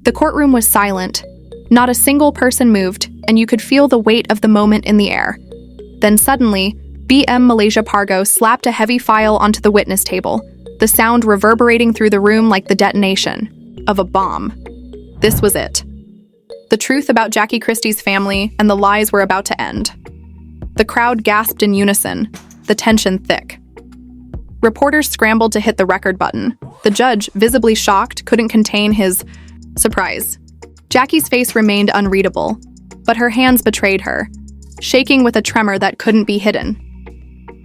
The courtroom was silent. Not a single person moved, and you could feel the weight of the moment in the air. Then suddenly, BM Malaysia Pargo slapped a heavy file onto the witness table, the sound reverberating through the room like the detonation of a bomb. This was it. The truth about Jackie Christie's family and the lies were about to end. The crowd gasped in unison, the tension thick. Reporters scrambled to hit the record button. The judge, visibly shocked, couldn't contain his surprise. Jackie's face remained unreadable, but her hands betrayed her, shaking with a tremor that couldn't be hidden.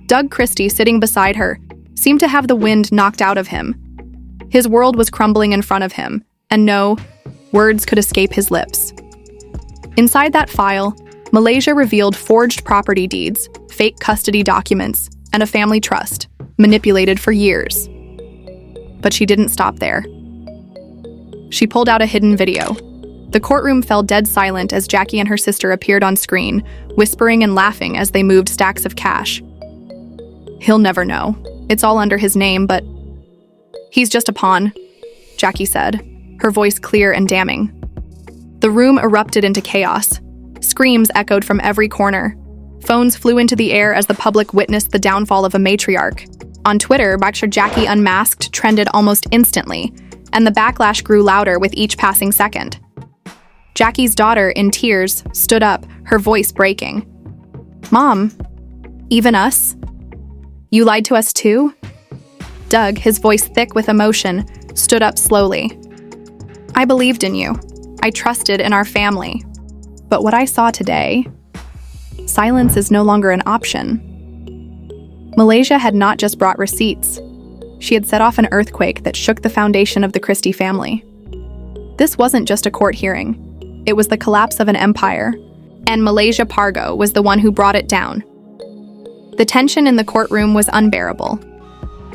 Doug Christie, sitting beside her, seemed to have the wind knocked out of him. His world was crumbling in front of him, and no words could escape his lips. Inside that file, Malaysia revealed forged property deeds, fake custody documents, and a family trust, manipulated for years. But she didn't stop there. She pulled out a hidden video. The courtroom fell dead silent as Jackie and her sister appeared on screen, whispering and laughing as they moved stacks of cash. He'll never know. It's all under his name, but he's just a pawn, Jackie said, her voice clear and damning. The room erupted into chaos. Screams echoed from every corner. Phones flew into the air as the public witnessed the downfall of a matriarch. On Twitter, Jackie Unmasked trended almost instantly, and the backlash grew louder with each passing second. Jackie's daughter, in tears, stood up, her voice breaking. "Mom, even us? You lied to us too?" Doug, his voice thick with emotion, stood up slowly. "I believed in you. I trusted in our family. But what I saw today, silence is no longer an option." Malaysia had not just brought receipts. She had set off an earthquake that shook the foundation of the Christie family. This wasn't just a court hearing. It was the collapse of an empire, and Malaysia Pargo was the one who brought it down. The tension in the courtroom was unbearable.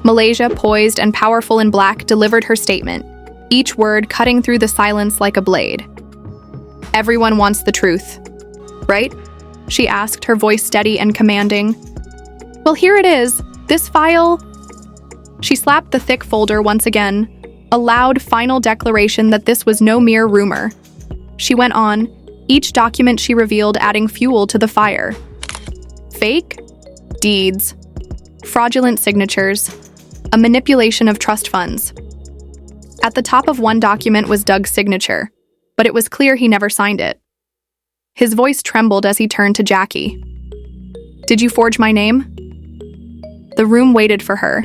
Malaysia, poised and powerful in black, delivered her statement, each word cutting through the silence like a blade. "Everyone wants the truth, right?" she asked, her voice steady and commanding. "Well, here it is. This file..." She slapped the thick folder once again, a loud final declaration that this was no mere rumor. She went on, each document she revealed adding fuel to the fire. Fake deeds, fraudulent signatures, a manipulation of trust funds. At the top of one document was Doug's signature, but it was clear he never signed it. His voice trembled as he turned to Jackie. "Did you forge my name?" The room waited for her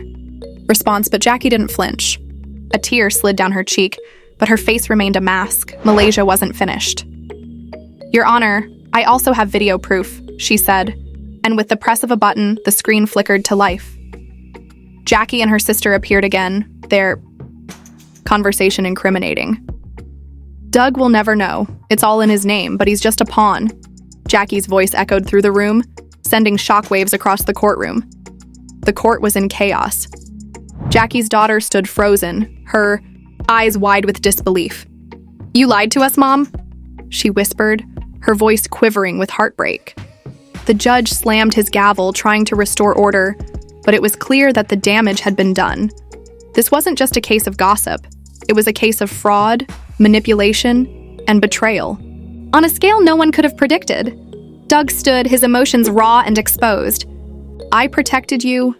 response, but Jackie didn't flinch. A tear slid down her cheek, but her face remained a mask. Malaysia wasn't finished. "Your Honor, I also have video proof," she said, and with the press of a button, the screen flickered to life. Jackie and her sister appeared again, their conversation incriminating. "Doug will never know. It's all in his name, but he's just a pawn." Jackie's voice echoed through the room, sending shockwaves across the courtroom. The court was in chaos. Jackie's daughter stood frozen, her eyes wide with disbelief. "You lied to us, Mom?" she whispered, her voice quivering with heartbreak. The judge slammed his gavel, trying to restore order, but it was clear that the damage had been done. This wasn't just a case of gossip. It was a case of fraud, manipulation, and betrayal. On a scale no one could have predicted. Doug stood, his emotions raw and exposed. "I protected you.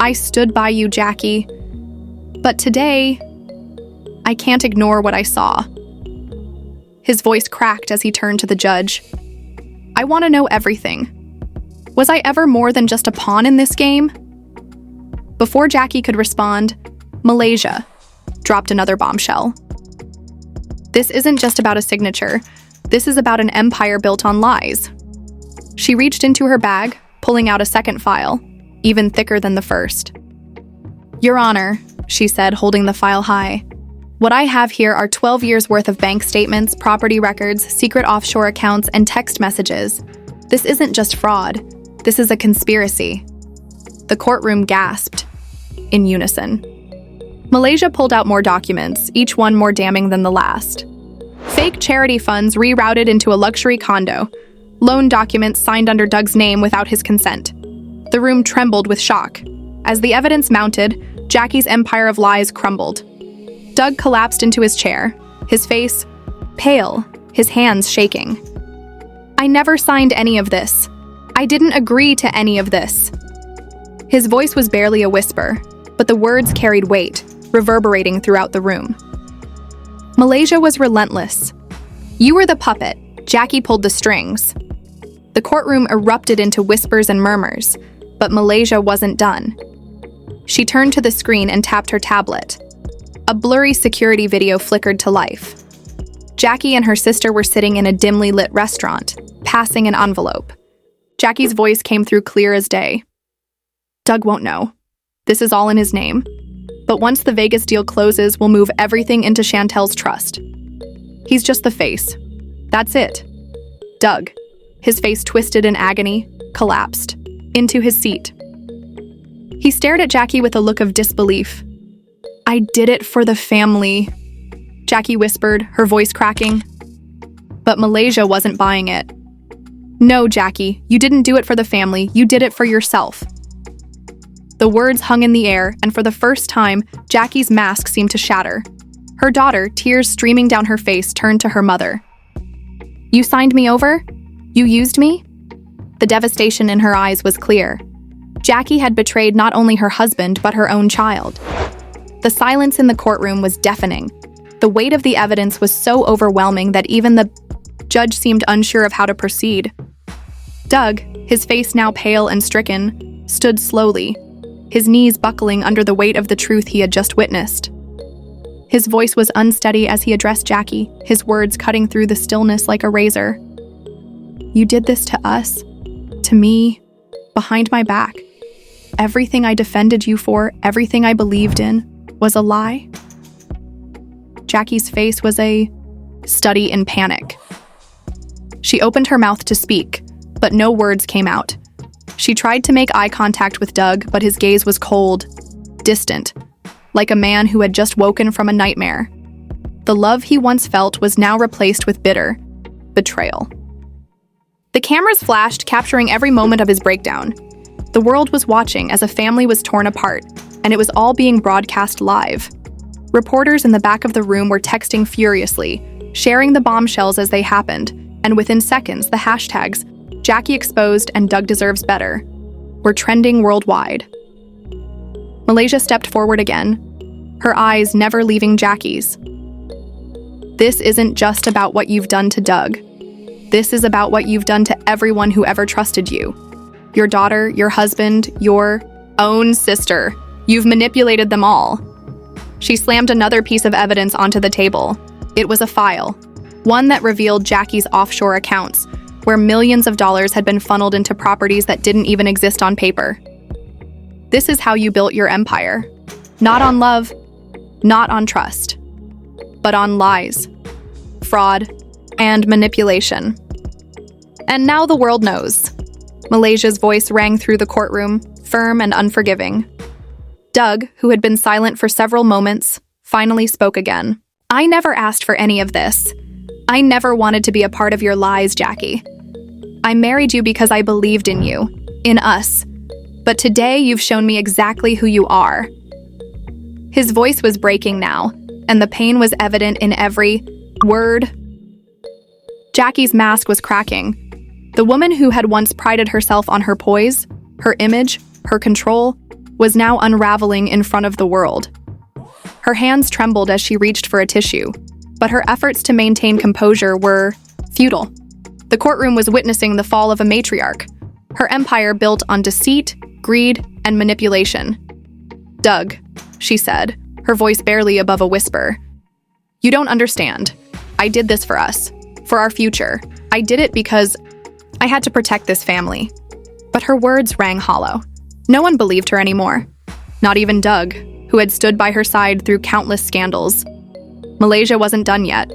I stood by you, Jackie. But today, I can't ignore what I saw." His voice cracked as he turned to the judge. "I want to know everything. Was I ever more than just a pawn in this game?" Before Jackie could respond, Malaysia dropped another bombshell. "This isn't just about a signature. This is about an empire built on lies." She reached into her bag, pulling out a second file, even thicker than the first. "Your Honor," she said, holding the file high, "what I have here are 12 years' worth of bank statements, property records, secret offshore accounts, and text messages. This isn't just fraud. This is a conspiracy." The courtroom gasped in unison. Malaysia pulled out more documents, each one more damning than the last. Fake charity funds rerouted into a luxury condo. Loan documents signed under Doug's name without his consent. The room trembled with shock. As the evidence mounted, Jackie's empire of lies crumbled. Doug collapsed into his chair, his face pale, his hands shaking. "I never signed any of this. I didn't agree to any of this." His voice was barely a whisper, but the words carried weight, reverberating throughout the room. Malaysia was relentless. "You were the puppet. Jackie pulled the strings." The courtroom erupted into whispers and murmurs, but Malaysia wasn't done. She turned to the screen and tapped her tablet. A blurry security video flickered to life. Jackie and her sister were sitting in a dimly lit restaurant, passing an envelope. Jackie's voice came through clear as day. "Doug won't know. This is all in his name. But once the Vegas deal closes, we'll move everything into Chantel's trust. He's just the face. That's it." Doug, his face twisted in agony, collapsed into his seat. He stared at Jackie with a look of disbelief. "I did it for the family," Jackie whispered, her voice cracking. But Malaysia wasn't buying it. "No, Jackie, you didn't do it for the family, you did it for yourself." The words hung in the air, and for the first time, Jackie's mask seemed to shatter. Her daughter, tears streaming down her face, turned to her mother. "You signed me over? You used me?" The devastation in her eyes was clear. Jackie had betrayed not only her husband, but her own child. The silence in the courtroom was deafening. The weight of the evidence was so overwhelming that even the judge seemed unsure of how to proceed. Doug, his face now pale and stricken, stood slowly, his knees buckling under the weight of the truth he had just witnessed. His voice was unsteady as he addressed Jackie, his words cutting through the stillness like a razor. "You did this to us, to me, behind my back. Everything I defended you for, everything I believed in, was a lie?" Jackie's face was a study in panic. She opened her mouth to speak, but no words came out. She tried to make eye contact with Doug, but his gaze was cold, distant, like a man who had just woken from a nightmare. The love he once felt was now replaced with bitter betrayal. The cameras flashed, capturing every moment of his breakdown. The world was watching as a family was torn apart, and it was all being broadcast live. Reporters in the back of the room were texting furiously, sharing the bombshells as they happened, and within seconds, the hashtags "Jackie exposed" and "Doug deserves better" were trending worldwide. Malaysia stepped forward again, her eyes never leaving Jackie's. "This isn't just about what you've done to Doug. This is about what you've done to everyone who ever trusted you. Your daughter, your husband, your own sister. You've manipulated them all." She slammed another piece of evidence onto the table. It was a file, one that revealed Jackie's offshore accounts, where millions of dollars had been funneled into properties that didn't even exist on paper. "This is how you built your empire. Not on love, not on trust, but on lies, fraud, and manipulation. And now the world knows." Malaysia's voice rang through the courtroom, firm and unforgiving. Doug, who had been silent for several moments, finally spoke again. "I never asked for any of this. I never wanted to be a part of your lies, Jackie. I married you because I believed in you, in us. But today you've shown me exactly who you are." His voice was breaking now, and the pain was evident in every word. Jackie's mask was cracking. The woman who had once prided herself on her poise, her image, her control, was now unraveling in front of the world. Her hands trembled as she reached for a tissue, but her efforts to maintain composure were futile. The courtroom was witnessing the fall of a matriarch, her empire built on deceit, greed, and manipulation. "Doug," she said, her voice barely above a whisper, "you don't understand. I did this for us, for our future. I did it because I had to protect this family." But her words rang hollow. No one believed her anymore. Not even Doug, who had stood by her side through countless scandals. Malaysia wasn't done yet.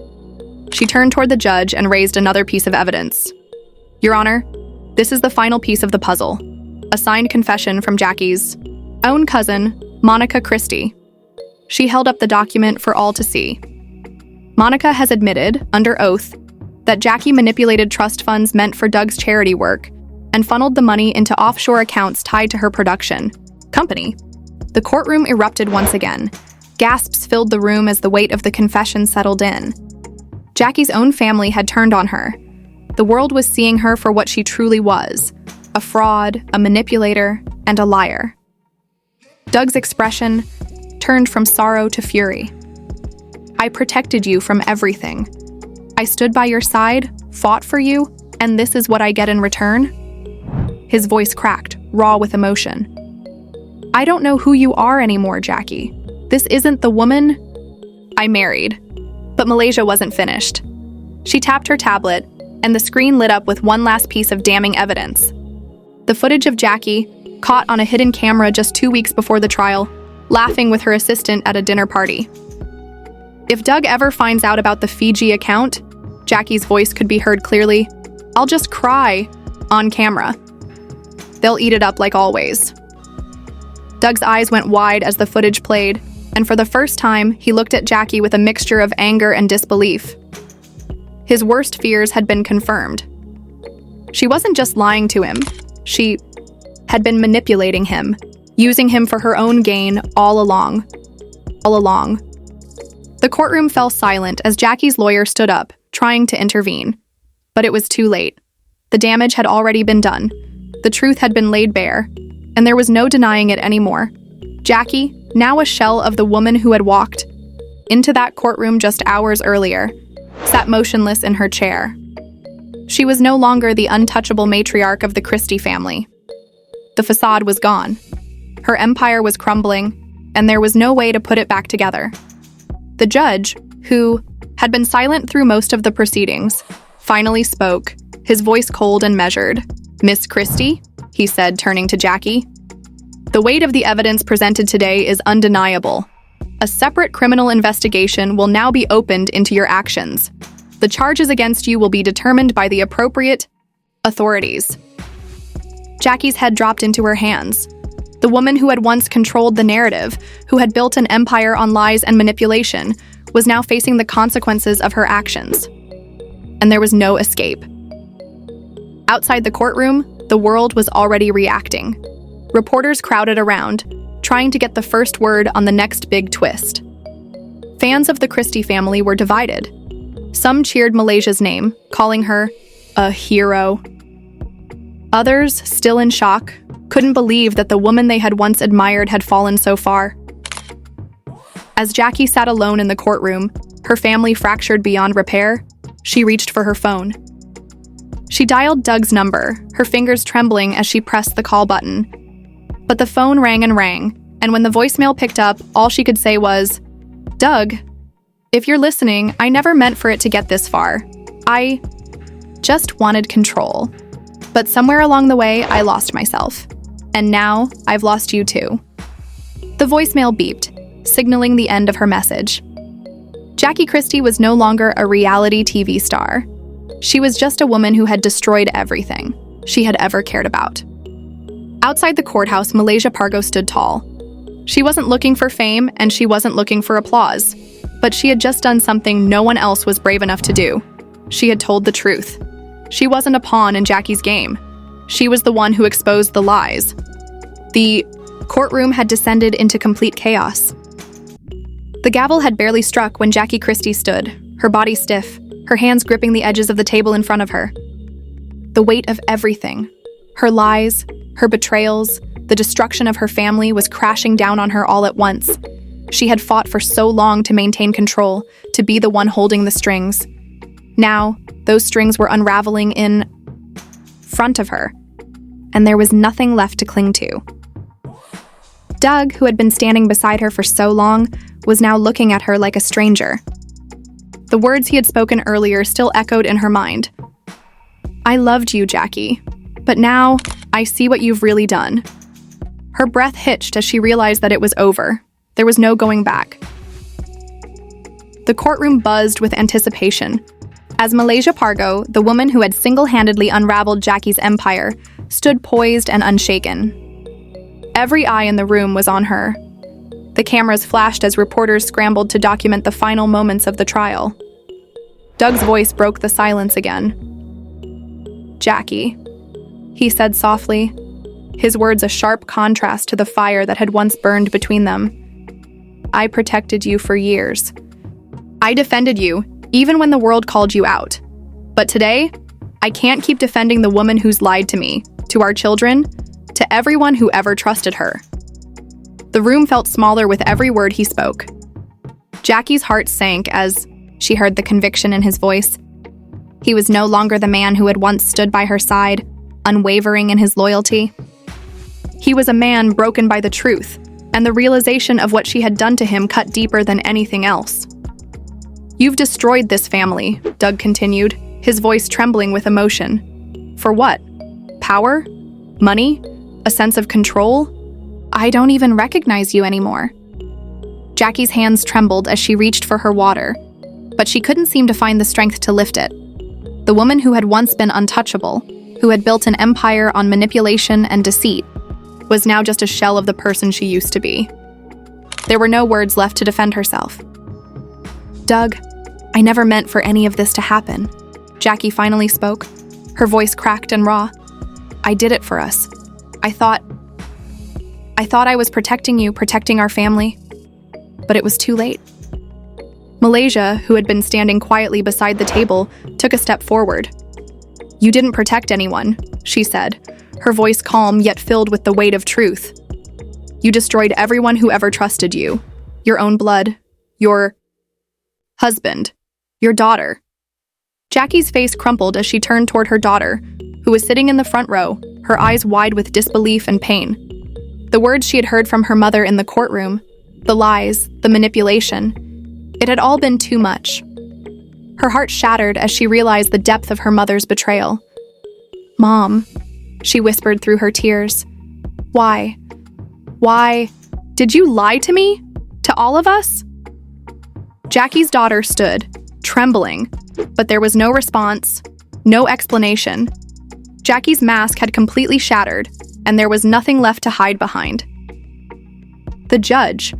She turned toward the judge and raised another piece of evidence. "Your Honor, this is the final piece of the puzzle. A signed confession from Jackie's own cousin, Monica Christie." She held up the document for all to see. Monica has admitted, under oath, that Jackie manipulated trust funds meant for Doug's charity work and funneled the money into offshore accounts tied to her production company. The courtroom erupted once again. Gasps filled the room as the weight of the confession settled in. Jackie's own family had turned on her. The world was seeing her for what she truly was: a fraud, a manipulator, and a liar. Doug's expression turned from sorrow to fury. "I protected you from everything. I stood by your side, fought for you, and this is what I get in return?" His voice cracked, raw with emotion. "I don't know who you are anymore, Jackie. This isn't the woman I married." But Malaysia wasn't finished. She tapped her tablet, and the screen lit up with one last piece of damning evidence. The footage of Jackie, caught on a hidden camera just 2 weeks before the trial, laughing with her assistant at a dinner party. "If Doug ever finds out about the Fiji account," Jackie's voice could be heard clearly, "I'll just cry on camera. They'll eat it up like always." Doug's eyes went wide as the footage played, and for the first time, he looked at Jackie with a mixture of anger and disbelief. His worst fears had been confirmed. She wasn't just lying to him. She had been manipulating him, using him for her own gain all along. The courtroom fell silent as Jackie's lawyer stood up, trying to intervene. But it was too late. The damage had already been done. The truth had been laid bare, and there was no denying it anymore. Jackie, now a shell of the woman who had walked into that courtroom just hours earlier, sat motionless in her chair. She was no longer the untouchable matriarch of the Christie family. The facade was gone. Her empire was crumbling, and there was no way to put it back together. The judge, who had been silent through most of the proceedings, finally spoke, his voice cold and measured. "Miss Christie," he said, turning to Jackie, "the weight of the evidence presented today is undeniable. A separate criminal investigation will now be opened into your actions. The charges against you will be determined by the appropriate authorities." Jackie's head dropped into her hands. The woman who had once controlled the narrative, who had built an empire on lies and manipulation, was now facing the consequences of her actions. And there was no escape. Outside the courtroom, the world was already reacting. Reporters crowded around, trying to get the first word on the next big twist. Fans of the Christie family were divided. Some cheered Malaysia's name, calling her a hero. Others, still in shock, couldn't believe that the woman they had once admired had fallen so far. As Jackie sat alone in the courtroom, her family fractured beyond repair, she reached for her phone. She dialed Doug's number, her fingers trembling as she pressed the call button. But the phone rang, and when the voicemail picked up, all she could say was, "Doug, if you're listening, I never meant for it to get this far. I just wanted control. But somewhere along the way, I lost myself. And now, I've lost you too." The voicemail beeped, signaling the end of her message. Jackie Christie was no longer a reality TV star. She was just a woman who had destroyed everything she had ever cared about. Outside the courthouse, Malaysia Pargo stood tall. She wasn't looking for fame, and she wasn't looking for applause. But she had just done something no one else was brave enough to do. She had told the truth. She wasn't a pawn in Jackie's game. She was the one who exposed the lies. The courtroom had descended into complete chaos. The gavel had barely struck when Jackie Christie stood, her body stiff, her hands gripping the edges of the table in front of her. The weight of everything, her lies, her betrayals, the destruction of her family was crashing down on her all at once. She had fought for so long to maintain control, to be the one holding the strings. Now, those strings were unraveling in front of her, and there was nothing left to cling to. Doug, who had been standing beside her for so long, was now looking at her like a stranger. The words he had spoken earlier still echoed in her mind. "I loved you, Jackie, but now I see what you've really done." Her breath hitched as she realized that it was over. There was no going back. The courtroom buzzed with anticipation. As Malaysia Pargo, the woman who had single-handedly unraveled Jackie's empire, stood poised and unshaken. Every eye in the room was on her. The cameras flashed as reporters scrambled to document the final moments of the trial. Doug's voice broke the silence again. "Jackie," he said softly, his words a sharp contrast to the fire that had once burned between them. I protected you for years. I defended you, even when the world called you out. But today, I can't keep defending the woman who's lied to me, to our children, to everyone who ever trusted her." The room felt smaller with every word he spoke. Jackie's heart sank as she heard the conviction in his voice. He was no longer the man who had once stood by her side, unwavering in his loyalty. He was a man broken by the truth, and the realization of what she had done to him cut deeper than anything else. "You've destroyed this family," Doug continued, his voice trembling with emotion. "For what? Power? Money? A sense of control? I don't even recognize you anymore." Jackie's hands trembled as she reached for her water, but she couldn't seem to find the strength to lift it. The woman who had once been untouchable, who had built an empire on manipulation and deceit, was now just a shell of the person she used to be. There were no words left to defend herself. "Doug, I never meant for any of this to happen," Jackie finally spoke, her voice cracked and raw. "I did it for us. I thought I was protecting you, protecting our family. But it was too late." Malaysia, who had been standing quietly beside the table, took a step forward. "You didn't protect anyone," she said, her voice calm yet filled with the weight of truth. "You destroyed everyone who ever trusted you. Your own blood, your husband, your daughter." Jackie's face crumpled as she turned toward her daughter, who was sitting in the front row, her eyes wide with disbelief and pain. The words she had heard from her mother in the courtroom, the lies, the manipulation, it had all been too much. Her heart shattered as she realized the depth of her mother's betrayal. "Mom," she whispered through her tears. Why did you lie to me? To all of us?" Jackie's daughter stood, trembling, but there was no response, no explanation. Jackie's mask had completely shattered, and there was nothing left to hide behind. The judge,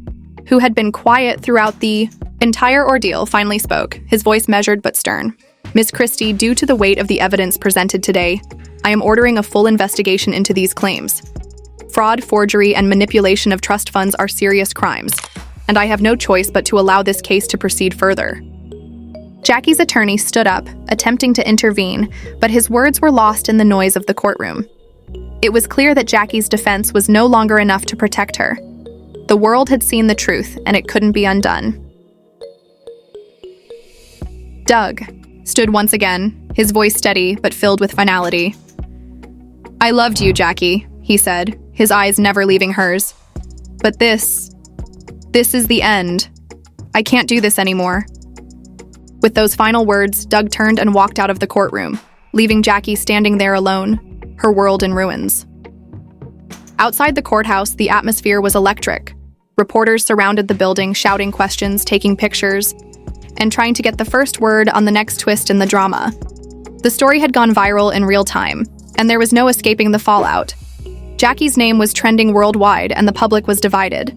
who had been quiet throughout the entire ordeal, finally spoke, his voice measured but stern. "Miss Christie, due to the weight of the evidence presented today, I am ordering a full investigation into these claims. Fraud, forgery, and manipulation of trust funds are serious crimes, and I have no choice but to allow this case to proceed further." Jackie's attorney stood up, attempting to intervene, but his words were lost in the noise of the courtroom. It was clear that Jackie's defense was no longer enough to protect her. The world had seen the truth, and it couldn't be undone. Doug stood once again, his voice steady but filled with finality. "I loved you, Jackie," he said, his eyes never leaving hers. "But this is the end. I can't do this anymore." With those final words, Doug turned and walked out of the courtroom, leaving Jackie standing there alone, her world in ruins. Outside the courthouse, the atmosphere was electric. Reporters surrounded the building, shouting questions, taking pictures, and trying to get the first word on the next twist in the drama. The story had gone viral in real time, and there was no escaping the fallout. Jackie's name was trending worldwide, and the public was divided.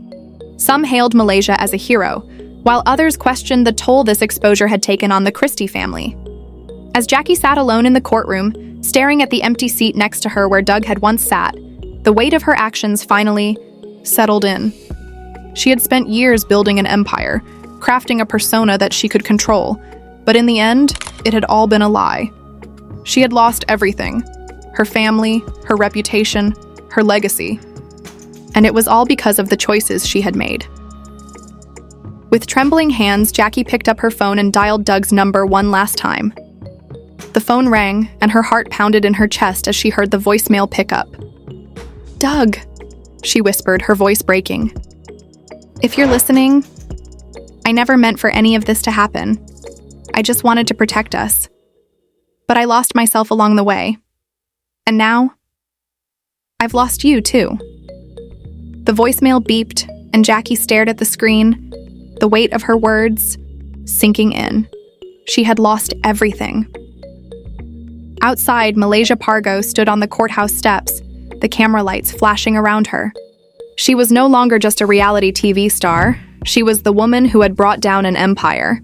Some hailed Malaysia as a hero, while others questioned the toll this exposure had taken on the Christie family. As Jackie sat alone in the courtroom, staring at the empty seat next to her where Doug had once sat, the weight of her actions finally settled in. She had spent years building an empire, crafting a persona that she could control, but in the end, it had all been a lie. She had lost everything: her family, her reputation, her legacy. And it was all because of the choices she had made. With trembling hands, Jackie picked up her phone and dialed Doug's number one last time. The phone rang, and her heart pounded in her chest as she heard the voicemail pick up. "Doug," she whispered, her voice breaking. "If you're listening, I never meant for any of this to happen. I just wanted to protect us. But I lost myself along the way. And now, I've lost you too." The voicemail beeped, and Jackie stared at the screen, the weight of her words sinking in. She had lost everything. Outside, Malaysia Pargo stood on the courthouse steps, the camera lights flashing around her. She was no longer just a reality TV star. She was the woman who had brought down an empire.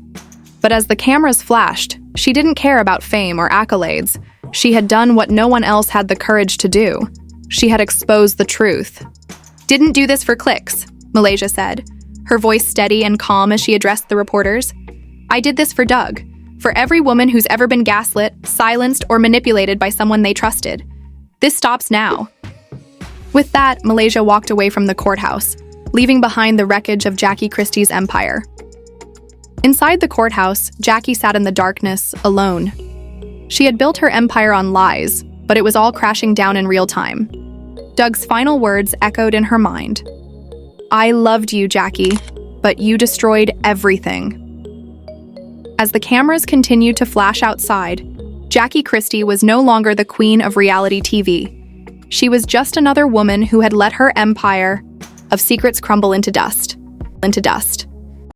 But as the cameras flashed, she didn't care about fame or accolades. She had done what no one else had the courage to do. She had exposed the truth. "Didn't do this for clicks," Malaysia said, her voice steady and calm as she addressed the reporters. "I did this for Doug, for every woman who's ever been gaslit, silenced, or manipulated by someone they trusted. This stops now." With that, Malaysia walked away from the courthouse, leaving behind the wreckage of Jackie Christie's empire. Inside the courthouse, Jackie sat in the darkness, alone. She had built her empire on lies, but it was all crashing down in real time. Doug's final words echoed in her mind. "I loved you, Jackie, but you destroyed everything." As the cameras continued to flash outside, Jackie Christie was no longer the queen of reality TV. She was just another woman who had let her empire of secrets crumble into dust.